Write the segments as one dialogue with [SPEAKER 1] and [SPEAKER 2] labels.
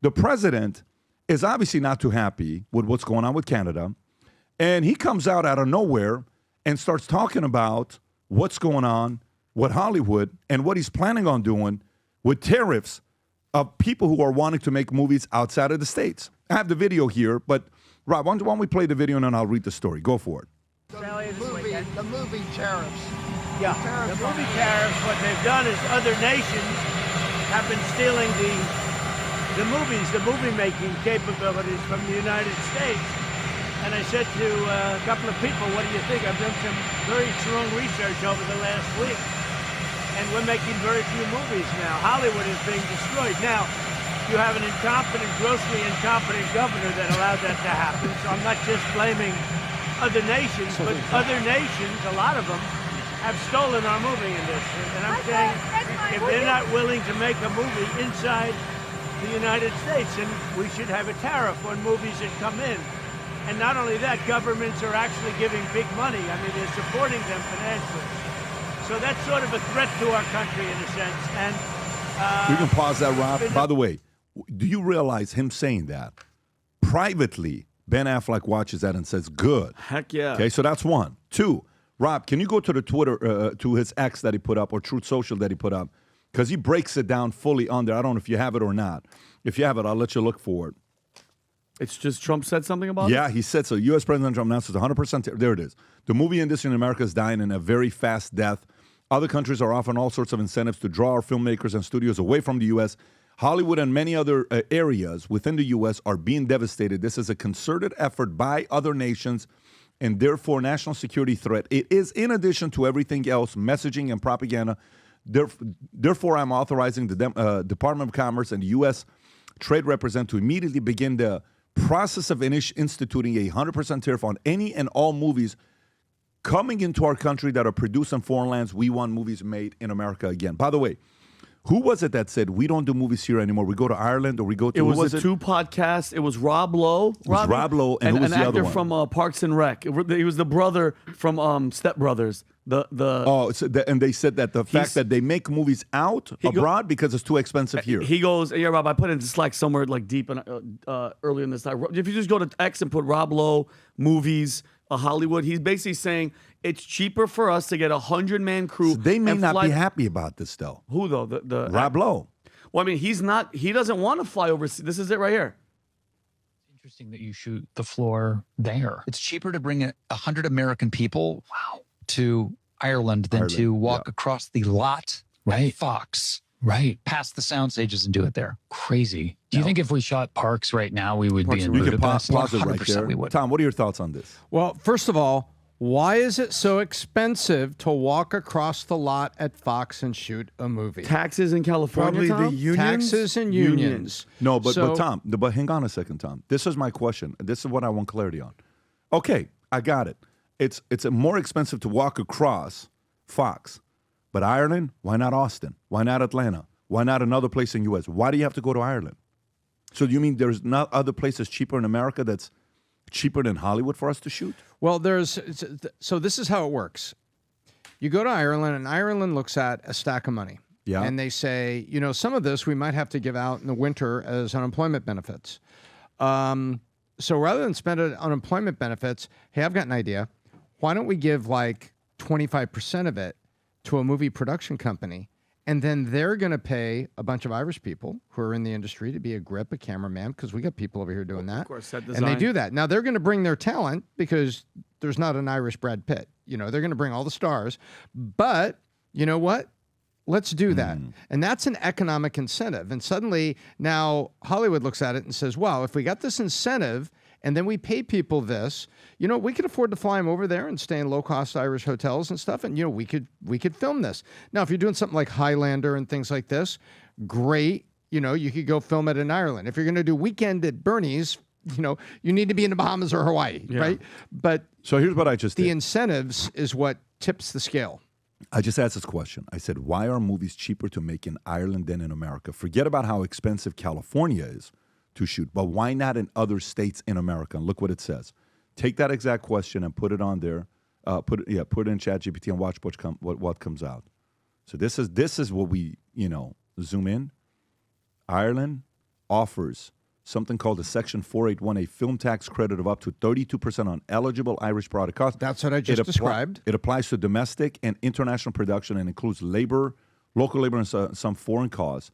[SPEAKER 1] The president is obviously not too happy with what's going on with Canada. And he comes out of nowhere and starts talking about what's going on with Hollywood and what he's planning on doing with tariffs of people who are wanting to make movies outside of the States. I have the video here, but Rob, why don't we play the video and then I'll read the story. Go for it.
[SPEAKER 2] The movie tariffs.
[SPEAKER 3] Yeah, the movie tariffs, what they've done is other nations have been stealing the movie-making capabilities from the United States. And I said to a couple of people, what do you think? I've done some very strong research over the last week. And we're making very few movies now. Hollywood is being destroyed. Now, you have an grossly incompetent governor that allowed that to happen. So I'm not just blaming other nations, but other nations, a lot of them, have stolen our movie industry. And I'm saying, if they're not willing to make a movie inside the United States, then we should have a tariff on movies that come in. And not only that, governments are actually giving big money. I mean, they're supporting them financially. So that's sort of a threat to our country in a sense. And
[SPEAKER 1] you can pause that, Rob. By the way, do you realize him saying that? Privately, Ben Affleck watches that and says, good.
[SPEAKER 4] Heck yeah.
[SPEAKER 1] Okay, so that's one. Two, Rob, can you go to the Twitter, to his X that he put up, or Truth Social that he put up? Because he breaks it down fully on there. I don't know if you have it or not. If you have it, I'll let you look for it.
[SPEAKER 4] It's just Trump said something about it?
[SPEAKER 1] Yeah, he said so. U.S. President Trump announces 100%. There it is. The movie industry in America is dying in a very fast death. Other countries are offering all sorts of incentives to draw our filmmakers and studios away from the U.S. Hollywood and many other areas within the U.S. are being devastated. This is a concerted effort by other nations and therefore national security threat. It is, in addition to everything else, messaging and propaganda. Therefore, I'm authorizing the Department of Commerce and the U.S. Trade Representative to immediately begin the process of instituting a 100% tariff on any and all movies coming into our country that are produced in foreign lands. We want movies made in America again. By the way, who was it that said we don't do movies here anymore? We go to Ireland or we go to...
[SPEAKER 4] It was the two podcasts. It was Rob Lowe.
[SPEAKER 1] It was Rob Lowe, and who was the other one?
[SPEAKER 4] An actor from Parks and Rec. He was the brother from Step Brothers.
[SPEAKER 1] And they said that the fact that they make movies abroad because it's too expensive here.
[SPEAKER 4] He goes, yeah, Rob, I put it in Slack somewhere like deep earlier in this time. If you just go to X and put Rob Lowe movies, Hollywood, he's basically saying it's cheaper for us to get a 100-man crew.
[SPEAKER 1] So they may not be happy about this, though.
[SPEAKER 4] Who though? The
[SPEAKER 1] Rob Lowe.
[SPEAKER 4] Well, I mean, he's not. He doesn't want to fly overseas. This is it right here.
[SPEAKER 5] Interesting that you shoot the floor there. It's cheaper to bring 100 American people to Ireland than to walk across the lot at Fox.
[SPEAKER 6] Right.
[SPEAKER 5] Past the sound stages and do it there.
[SPEAKER 6] Crazy. Do you think if we shot Parks right now, we would be in Budapest?
[SPEAKER 1] You can pause it right there.
[SPEAKER 5] We would.
[SPEAKER 1] Tom, what are your thoughts on this?
[SPEAKER 2] Well, first of all, why is it so expensive to walk across the lot at Fox and shoot a movie?
[SPEAKER 4] Taxes in California,
[SPEAKER 2] Probably
[SPEAKER 4] Tom?
[SPEAKER 2] the unions. Taxes and unions.
[SPEAKER 1] No, but Tom, but hang on a second, Tom. This is my question. This is what I want clarity on. Okay, I got it. It's more expensive to walk across Fox. But Ireland, why not Austin? Why not Atlanta? Why not another place in the U.S.? Why do you have to go to Ireland? So do you mean there's not other places cheaper in America that's cheaper than Hollywood for us to shoot?
[SPEAKER 2] Well, so this is how it works. You go to Ireland, and Ireland looks at a stack of money.
[SPEAKER 1] Yeah.
[SPEAKER 2] And they say, some of this we might have to give out in the winter as unemployment benefits. So rather than spend it on unemployment benefits, hey, I've got an idea. Why don't we give like 25% of it to a movie production company, and then they're going to pay a bunch of Irish people who are in the industry to be a grip, a cameraman, because we got people over here doing that.
[SPEAKER 4] Of course, set
[SPEAKER 2] and
[SPEAKER 4] design.
[SPEAKER 2] they do that. Now, they're going to bring their talent because there's not an Irish Brad Pitt. They're going to bring all the stars. But you know what? Let's do that. And that's an economic incentive. And suddenly now Hollywood looks at it and says, wow, if we got this incentive and then we pay people this, we could afford to fly them over there and stay in low-cost Irish hotels and stuff. And, we could film this. Now, if you're doing something like Highlander and things like this, great. You could go film it in Ireland. If you're going to do Weekend at Bernie's, you need to be in the Bahamas or Hawaii, right? But
[SPEAKER 1] so here's what I just did.
[SPEAKER 2] The incentives is what tips the scale.
[SPEAKER 1] I just asked this question. I said, why are movies cheaper to make in Ireland than in America? Forget about how expensive California is to shoot, but why not in other states in America? And look what it says. Take that exact question and put it on there. Put it in ChatGPT and watch what comes out. So this is what we zoom in. Ireland, offers something called a Section 481, a film tax credit of up to 32% on eligible Irish product costs.
[SPEAKER 2] That's what I just described.
[SPEAKER 1] It applies to domestic and international production and includes labor, local labor, and some foreign costs.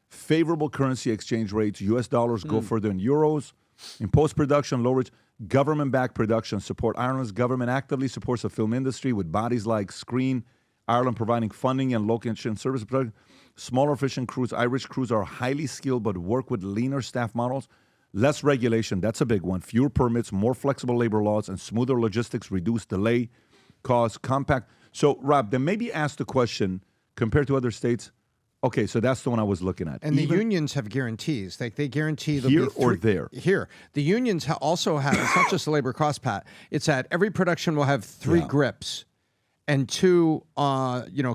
[SPEAKER 1] Favorable currency exchange rates. U.S. dollars go further in euros. In post-production, low rates. Government-backed production support. Ireland's government actively supports the film industry with bodies like Screen Ireland providing funding and location service production. Smaller fishing crews. Irish crews are highly skilled but work with leaner staff models. Less regulation. That's a big one. Fewer permits, more flexible labor laws, and smoother logistics reduce delay, cost, compact. So, Rob, then maybe ask the question, compared to other states, okay, so that's the one I was looking at.
[SPEAKER 2] And the unions have guarantees. They guarantee
[SPEAKER 1] here or there.
[SPEAKER 2] Here, the unions also have. It's not just the labor cost, Pat. It's that every production will have 3 grips, and 2,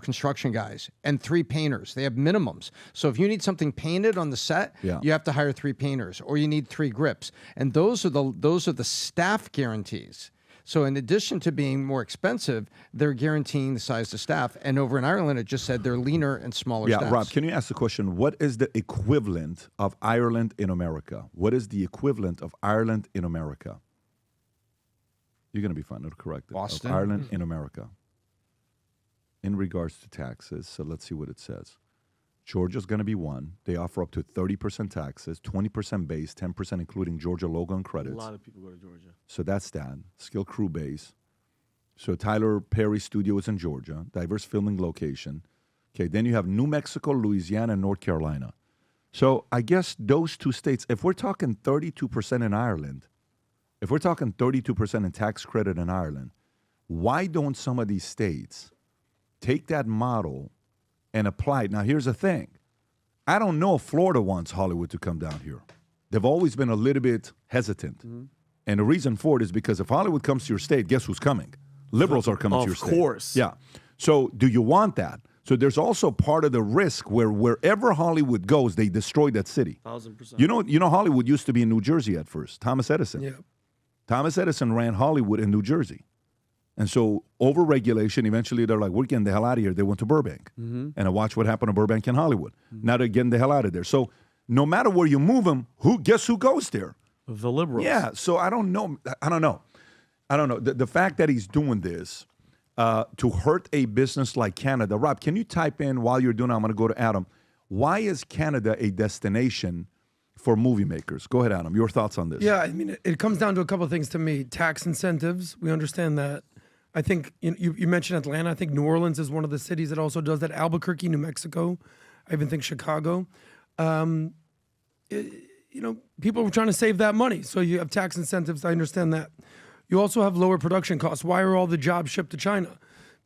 [SPEAKER 2] construction guys, and 3 painters. They have minimums. So if you need something painted on the set, you have to hire 3 painters, or you need 3 grips, and those are the staff guarantees. So in addition to being more expensive, they're guaranteeing the size of staff. And over in Ireland, it just said they're leaner and smaller staffs.
[SPEAKER 1] Rob, can you ask the question, what is the equivalent of Ireland in America? What is the equivalent of Ireland in America? You're going to be fine. It'll correct it.
[SPEAKER 2] Boston.
[SPEAKER 1] Of Ireland in America. In regards to taxes, so let's see what it says. Georgia's going to be 1. They offer up to 30% taxes, 20% base, 10% including Georgia logo and credits.
[SPEAKER 4] A lot of people go to Georgia.
[SPEAKER 1] So that's that. Skilled crew base. So Tyler Perry Studio is in Georgia. Diverse filming location. Okay, then you have New Mexico, Louisiana, and North Carolina. So I guess those 2 states, if we're talking 32% in Ireland, if we're talking 32% in tax credit in Ireland, why don't some of these states take that model and apply it? Now, here's the thing. I don't know if Florida wants Hollywood to come down here. They've always been a little bit hesitant. And the reason for it is because if Hollywood comes to your state, guess who's coming? Liberals are coming to your state.
[SPEAKER 4] Of course.
[SPEAKER 1] Yeah. So do you want that? So there's also part of the risk where wherever Hollywood goes, they destroy that city.
[SPEAKER 4] 1,000%.
[SPEAKER 1] You know Hollywood used to be in New Jersey at first. Thomas Edison.
[SPEAKER 7] Yeah.
[SPEAKER 1] Thomas Edison ran Hollywood in New Jersey. And so over-regulation, eventually they're like, we're getting the hell out of here. They went to Burbank. And I watched what happened to Burbank and Hollywood. Now they're getting the hell out of there. So no matter where you move them, guess who goes there?
[SPEAKER 4] The liberals.
[SPEAKER 1] Yeah, so I don't know. The fact that he's doing this to hurt a business like Canada. Rob, can you type in while you're doing it? I'm going to go to Adam. Why is Canada a destination for movie makers? Go ahead, Adam. Your thoughts on this?
[SPEAKER 7] Yeah, I mean, it comes down to a couple of things to me. Tax incentives, we understand that. I think you mentioned Atlanta. I think New Orleans is one of the cities that also does that. Albuquerque, New Mexico. I even think Chicago. People are trying to save that money. So you have tax incentives. I understand that. You also have lower production costs. Why are all the jobs shipped to China?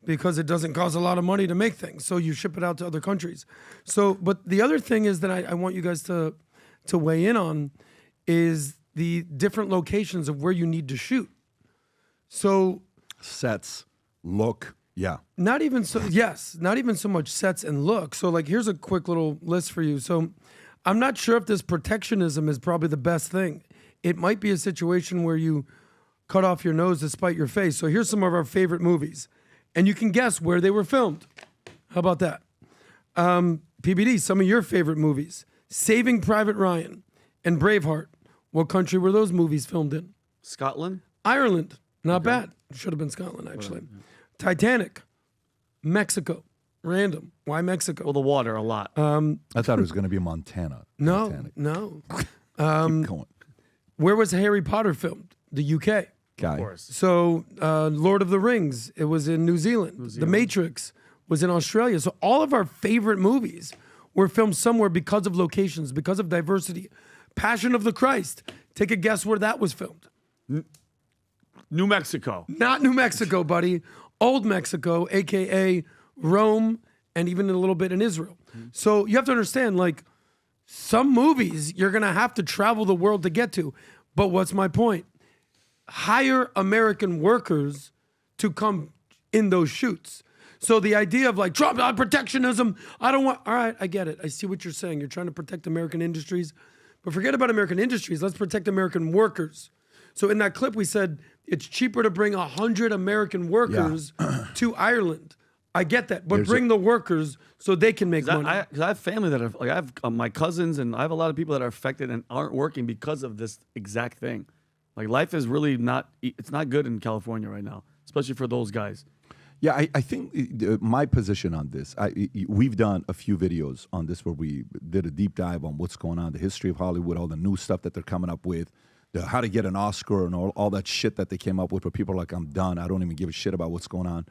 [SPEAKER 7] Because it doesn't cost a lot of money to make things. So you ship it out to other countries. So, but the other thing is that I want you guys to weigh in on is the different locations of where you need to shoot. So
[SPEAKER 1] sets, look, yeah.
[SPEAKER 7] Not even so much sets and look. So like, here's a quick little list for you. So I'm not sure if this protectionism is probably the best thing. It might be a situation where you cut off your nose to spite your face. So here's some of our favorite movies. And you can guess where they were filmed. How about that? PBD, some of your favorite movies. Saving Private Ryan and Braveheart. What country were those movies filmed in?
[SPEAKER 4] Scotland?
[SPEAKER 7] Ireland. Not bad. Should have been Scotland, actually. Titanic. Mexico. Random. Why Mexico?
[SPEAKER 4] Well, the water a lot.
[SPEAKER 1] I thought it was going to be Montana.
[SPEAKER 7] No,
[SPEAKER 1] Titanic.
[SPEAKER 7] no.
[SPEAKER 1] Keep going.
[SPEAKER 7] Where was Harry Potter filmed? The UK.
[SPEAKER 1] Guy.
[SPEAKER 4] Of course.
[SPEAKER 7] So Lord of the Rings, it was in New Zealand. The Matrix was in Australia. So all of our favorite movies were filmed somewhere because of locations, because of diversity. Passion of the Christ. Take a guess where that was filmed.
[SPEAKER 4] New Mexico.
[SPEAKER 7] Not New Mexico, buddy. Old Mexico, a.k.a. Rome, and even a little bit in Israel. So you have to understand, like, some movies you're going to have to travel the world to get to. But what's my point? Hire American workers to come in those shoots. So the idea of like, Trump, protectionism, I don't want, all right, I get it. I see what you're saying. You're trying to protect American industries. But forget about American industries. Let's protect American workers. So in that clip, we said it's cheaper to bring 100 American workers to Ireland. I get that, but
[SPEAKER 1] There's
[SPEAKER 7] bring the workers so they can make money.
[SPEAKER 4] Because I have family that are like I have my cousins and I have a lot of people that are affected and aren't working because of this exact thing. Like life is really it's not good in California right now, especially for those guys.
[SPEAKER 1] Yeah, I think my position on this, we've done a few videos on this where we did a deep dive on what's going on, the history of Hollywood, all the new stuff that they're coming up with, how to get an Oscar and all that shit that they came up with where people are like, I'm done. I don't even give a shit about what's going on.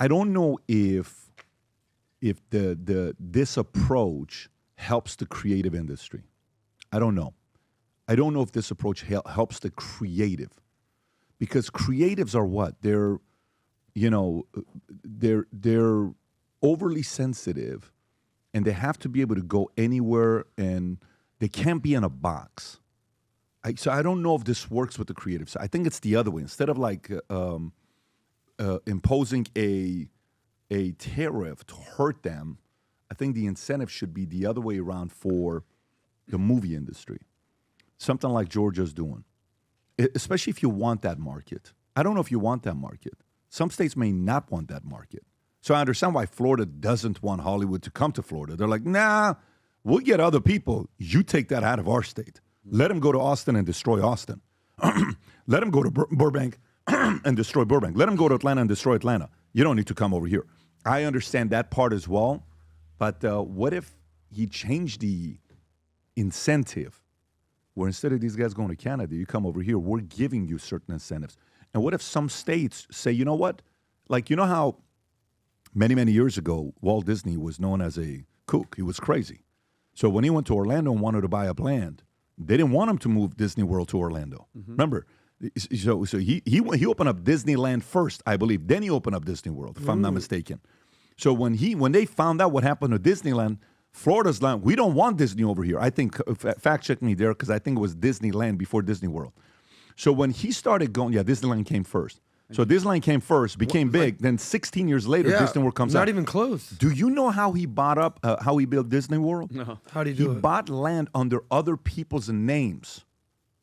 [SPEAKER 1] I don't know if this approach helps the creative industry. I don't know. I don't know if this approach helps the creative, because creatives are what? They're overly sensitive, and they have to be able to go anywhere, and they can't be in a box. So I don't know if this works with the creatives. I think it's the other way. Instead of like imposing a tariff to hurt them, I think the incentive should be the other way around for the movie industry. Something like Georgia's doing, especially if you want that market. I don't know if you want that market. Some states may not want that market. So I understand why Florida doesn't want Hollywood to come to Florida. They're like, nah, we'll get other people. You take that out of our state. Let them go to Austin and destroy Austin. Let them go to Burbank and destroy Burbank. Let them go to Atlanta and destroy Atlanta. You don't need to come over here. I understand that part as well. But what if he changed the incentive where instead of these guys going to Canada, you come over here, we're giving you certain incentives. And what if some states say, you know what? Like, you know how many, many years ago, Walt Disney was known as a kook. He was crazy. So when he went to Orlando and wanted to buy up land, they didn't want him to move Disney World to Orlando. Mm-hmm. Remember? So he opened up Disneyland first, I believe. Then he opened up Disney World, if I'm not mistaken. So when they found out what happened to Disneyland, Florida's land, we don't want Disney over here. I think, fact check me there, because I think it was Disneyland before Disney World. So when he started going, Disneyland came first. So Disneyland came first, became big. Then 16 years later, Disney World comes out.
[SPEAKER 7] Not even close.
[SPEAKER 1] Do you know how he how he built Disney World?
[SPEAKER 7] No. How did he do it?
[SPEAKER 1] He bought land under other people's names.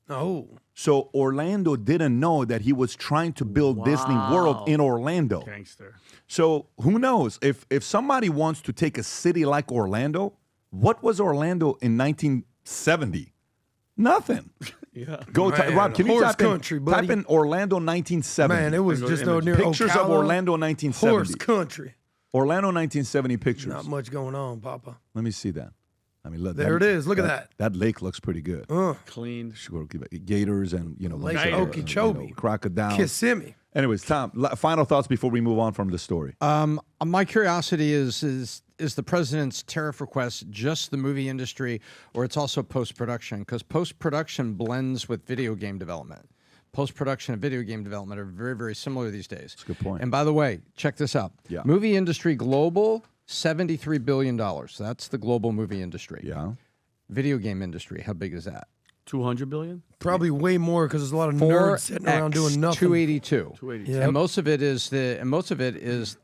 [SPEAKER 7] Oh.
[SPEAKER 1] So Orlando didn't know that he was trying to build Disney World in Orlando.
[SPEAKER 4] Gangster.
[SPEAKER 1] So who knows? If somebody wants to take a city like Orlando, what was Orlando in 1970? Nothing.
[SPEAKER 4] Yeah.
[SPEAKER 1] Rob, can you type in Orlando 1970?
[SPEAKER 7] Man, it was just near
[SPEAKER 1] pictures
[SPEAKER 7] Ocala,
[SPEAKER 1] of Orlando 1970.
[SPEAKER 7] Horse country.
[SPEAKER 1] Orlando 1970 pictures.
[SPEAKER 7] Not much going on, Papa.
[SPEAKER 1] Let me see that. I mean, look.
[SPEAKER 7] There it is. Look at that.
[SPEAKER 1] That lake looks pretty good.
[SPEAKER 4] Clean.
[SPEAKER 1] Gators and
[SPEAKER 7] Lake Okeechobee,
[SPEAKER 1] crocodiles.
[SPEAKER 7] Kissimmee.
[SPEAKER 1] Anyways, Tom, final thoughts before we move on from the story.
[SPEAKER 2] My curiosity is the president's tariff request just the movie industry, or it's also post-production? Because post-production blends with video game development. Post-production and video game development are very, very similar these days.
[SPEAKER 1] That's a good point.
[SPEAKER 2] And by the way, check this out.
[SPEAKER 1] Yeah.
[SPEAKER 2] Movie industry global, $73 billion. That's the global movie industry.
[SPEAKER 1] Yeah.
[SPEAKER 2] Video game industry, how big is that?
[SPEAKER 4] 200 billion?
[SPEAKER 7] Probably way more because there's a lot of nerds sitting around doing nothing.
[SPEAKER 2] 282.
[SPEAKER 4] 282.
[SPEAKER 2] Yep. And most of it is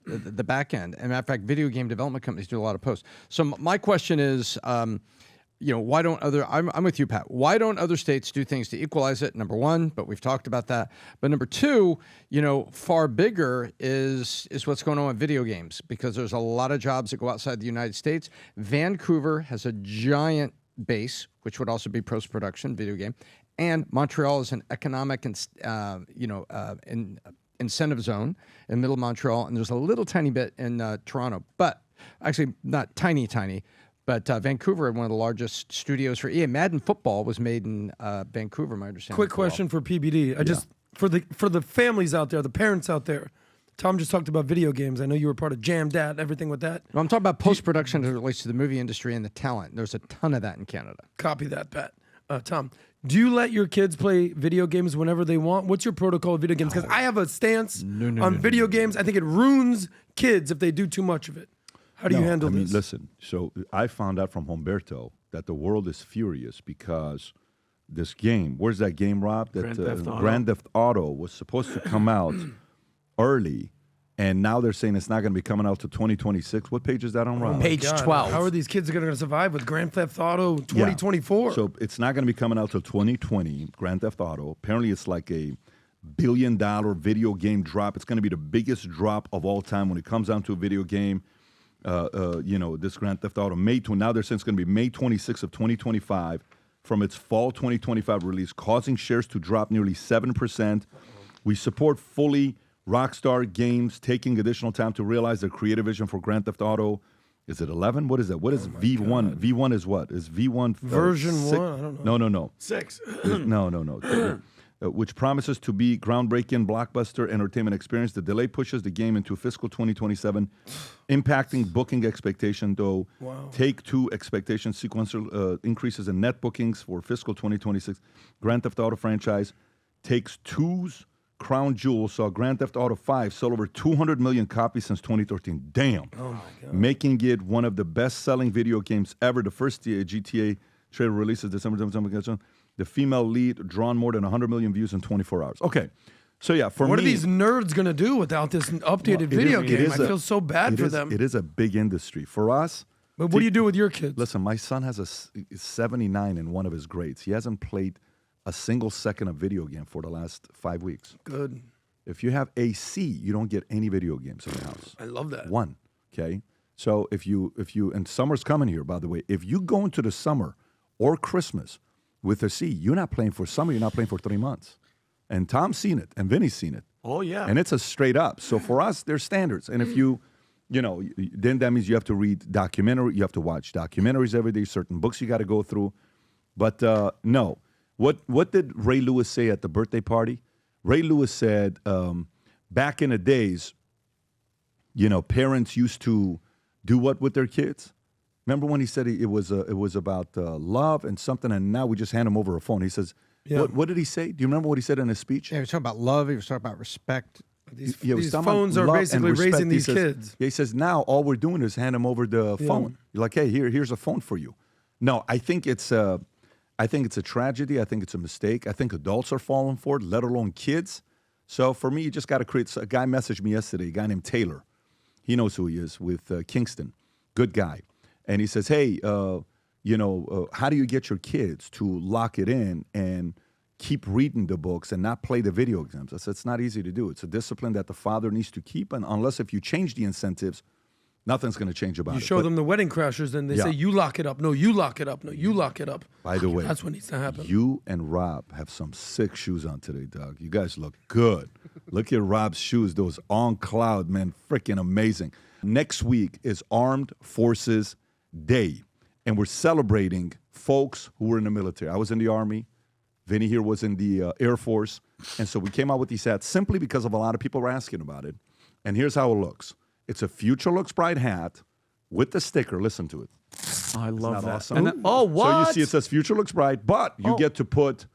[SPEAKER 2] the back end. And matter of fact, video game development companies do a lot of posts. So my question is, why don't I'm with you, Pat. Why don't other states do things to equalize it? Number one, but we've talked about that. But number two, far bigger is what's going on with video games, because there's a lot of jobs that go outside the United States. Vancouver has a giant base, which would also be post-production video game, and Montreal is an economic incentive zone in Middle Montreal, and there's a little tiny bit in Toronto, but actually not tiny. But Vancouver had one of the largest studios for EA. Madden Football was made in Vancouver, my understanding.
[SPEAKER 7] Quick question for PBD. Just for the families out there, the parents out there. Tom just talked about video games. I know you were part of Jam Dat, everything with that.
[SPEAKER 2] I'm talking about post-production as it relates to the movie industry and the talent. There's a ton of that in Canada.
[SPEAKER 7] Copy that, Pat. Tom, do you let your kids play video games whenever they want? What's your protocol of video games? Because I have a stance on video games. I think it ruins kids if they do too much of it. How do you handle this?
[SPEAKER 1] Listen, so I found out from Humberto that the world is furious because this game, where's that game, Rob? That Grand Theft Auto was supposed to come out early, and now they're saying it's not going to be coming out to 2026. What page is that on, Rob?
[SPEAKER 7] Page 12. How are these kids going to survive with Grand Theft Auto 2024?
[SPEAKER 1] So it's not going to be coming out till 2020, Grand Theft Auto. Apparently it's like a billion video game drop. It's going to be the biggest drop of all time when it comes down to a video game. This Grand Theft Auto now they're saying it's going to be May 26th of 2025 from its fall 2025 release, causing shares to drop nearly 7%. We support fully Rockstar Games taking additional time to realize their creative vision for Grand Theft Auto. Is it 11? What is that? What is V1? God. V1 is what? Is V1
[SPEAKER 7] version
[SPEAKER 1] 6?
[SPEAKER 7] 1? I don't know.
[SPEAKER 1] No.
[SPEAKER 4] 6.
[SPEAKER 1] No. Which promises to be groundbreaking blockbuster entertainment experience. The delay pushes the game into fiscal 2027, impacting booking expectation, though.
[SPEAKER 7] Wow.
[SPEAKER 1] Take-Two expectation sequential increases in net bookings for fiscal 2026. Grand Theft Auto franchise Take-Two's crown jewel saw Grand Theft Auto 5 sold over 200 million copies since 2013. Damn.
[SPEAKER 7] Oh, my God.
[SPEAKER 1] Making it one of the best-selling video games ever. The first GTA trailer releases December 7th. The female lead drawn more than 100 million views in 24 hours. Okay. So, yeah, for me...
[SPEAKER 7] What are these nerds going to do without this updated video game? I feel so bad for them.
[SPEAKER 1] It is a big industry. For us...
[SPEAKER 7] But what do you do with your kids?
[SPEAKER 1] Listen, my son has a 79 in one of his grades. He hasn't played a single second of video game for the last 5 weeks.
[SPEAKER 7] Good.
[SPEAKER 1] If you have AC, you don't get any video games in the house.
[SPEAKER 7] I love that.
[SPEAKER 1] One, okay? So if you, and summer's coming here, by the way, if you go into the summer or Christmas with a C, you're not playing for summer, you're not playing for 3 months. And Tom's seen it, and Vinny's seen it.
[SPEAKER 4] Oh, yeah.
[SPEAKER 1] And it's a straight up. So for us, there's standards. And if then that means you have to read you have to watch documentaries every day, certain books you got to go through. But no. What did Ray Lewis say at the birthday party? Ray Lewis said, back in the days, parents used to do what with their kids? Remember when he said it was about love and something, and now we just hand them over a phone. He says,
[SPEAKER 7] Yeah.
[SPEAKER 1] what did he say? Do you remember what he said in his speech?
[SPEAKER 2] Yeah, he was talking about love. He was talking about respect.
[SPEAKER 7] These
[SPEAKER 1] he was talking
[SPEAKER 7] phones
[SPEAKER 1] about
[SPEAKER 7] are
[SPEAKER 1] love
[SPEAKER 7] basically
[SPEAKER 1] and respect.
[SPEAKER 7] raising these
[SPEAKER 1] He says-
[SPEAKER 7] kids.
[SPEAKER 1] Yeah, he says, now all we're doing is hand them over the phone. You're like, hey, here's a phone for you. No, I think it's a tragedy. I think it's a mistake. I think adults are falling for it, let alone kids. So for me, you just got to create. A guy messaged me yesterday, a guy named Taylor. He knows who he is with Kingston. Good guy. And he says, hey, how do you get your kids to lock it in and keep reading the books and not play the video games? I said, it's not easy to do. It's a discipline that the father needs to keep. And unless if you change the incentives, nothing's going to change about it.
[SPEAKER 7] You show them the Wedding Crashers, and they say, you lock it up. No, you lock it up. No, you lock it up.
[SPEAKER 1] By the way,
[SPEAKER 7] that's what needs to happen.
[SPEAKER 1] You and Rob have some sick shoes on today, dog. You guys look good. Look at Rob's shoes, those on cloud, man, freaking amazing. Next week is Armed Forces Day, and we're celebrating folks who were in the military. I was in the Army. Vinny here was in the Air Force. And so we came out with these hats simply because of a lot of people were asking about it. And here's how it looks. It's a Future Looks Bright hat with the sticker. Listen to it.
[SPEAKER 4] Oh, I love
[SPEAKER 1] Isn't that
[SPEAKER 4] that.
[SPEAKER 1] awesome?
[SPEAKER 4] And oh, what?
[SPEAKER 1] So you see it says Future Looks Bright, but you get to put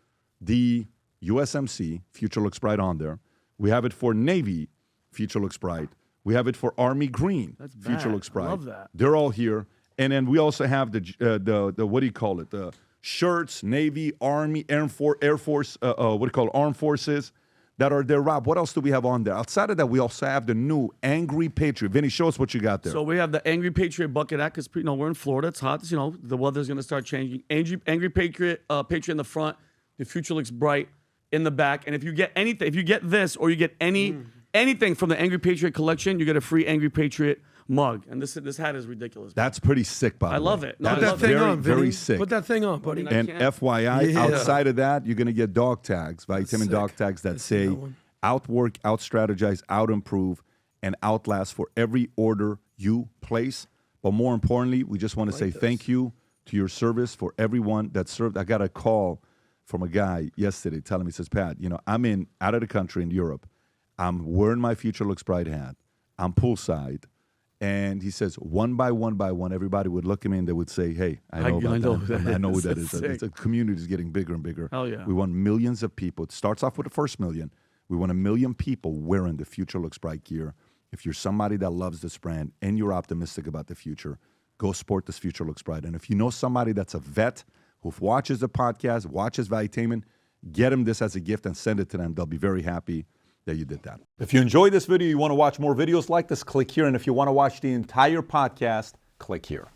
[SPEAKER 1] the USMC, Future Looks Bright, on there. We have it for Navy, Future Looks Bright. We have it for Army Green, Future
[SPEAKER 4] bad.
[SPEAKER 1] Looks Bright.
[SPEAKER 4] I love that.
[SPEAKER 1] They're all here. And then we also have the what do you call it? The shirts, Navy, Army, Air Force, Armed Forces that are there. Rob, what else do we have on there? Outside of that, we also have the new Angry Patriot. Vinny, show us what you got there.
[SPEAKER 4] So we have the Angry Patriot bucket hat because we're in Florida. It's hot. The weather's going to start changing. Angry Patriot, Patriot in the front. The Future Looks Bright in the back. And if you get anything, if you get this or you get anything from the Angry Patriot collection, you get a free Angry Patriot mug. And this hat is ridiculous.
[SPEAKER 1] That's pretty sick, by the way.
[SPEAKER 4] I love it. No,
[SPEAKER 1] That
[SPEAKER 7] Put
[SPEAKER 1] is
[SPEAKER 7] that thing
[SPEAKER 1] very,
[SPEAKER 7] on, Vinny.
[SPEAKER 1] very sick.
[SPEAKER 7] Put that thing on, buddy.
[SPEAKER 4] I
[SPEAKER 1] And
[SPEAKER 4] can't.
[SPEAKER 1] FYI,
[SPEAKER 7] Yeah.
[SPEAKER 1] outside of that, you're going to get dog tags, Valuetainment dog tags that say
[SPEAKER 7] that one.
[SPEAKER 1] outwork, outstrategize, outimprove, and outlast for every order you place. But more importantly, we just want to say thank you to your service for everyone that served. I got a call from a guy yesterday telling me, he says, Pat, I'm out of the country in Europe. I'm wearing my Future Looks Bright hat. I'm poolside. And he says, one by one, everybody would look at me and they would say, hey, I know that. I know who that is. The community is getting bigger and bigger.
[SPEAKER 4] Hell yeah.
[SPEAKER 1] We want millions of people. It starts off with the first million. We want 1 million people wearing the Future Looks Bright gear. If you're somebody that loves this brand and you're optimistic about the future, go sport this Future Looks Bright. And if you know somebody that's a vet who watches the podcast, watches Valuetainment, get them this as a gift and send it to them. They'll be very happy that you did that. If you enjoyed this video, you want to watch more videos like this, click here. And if you want to watch the entire podcast, click here.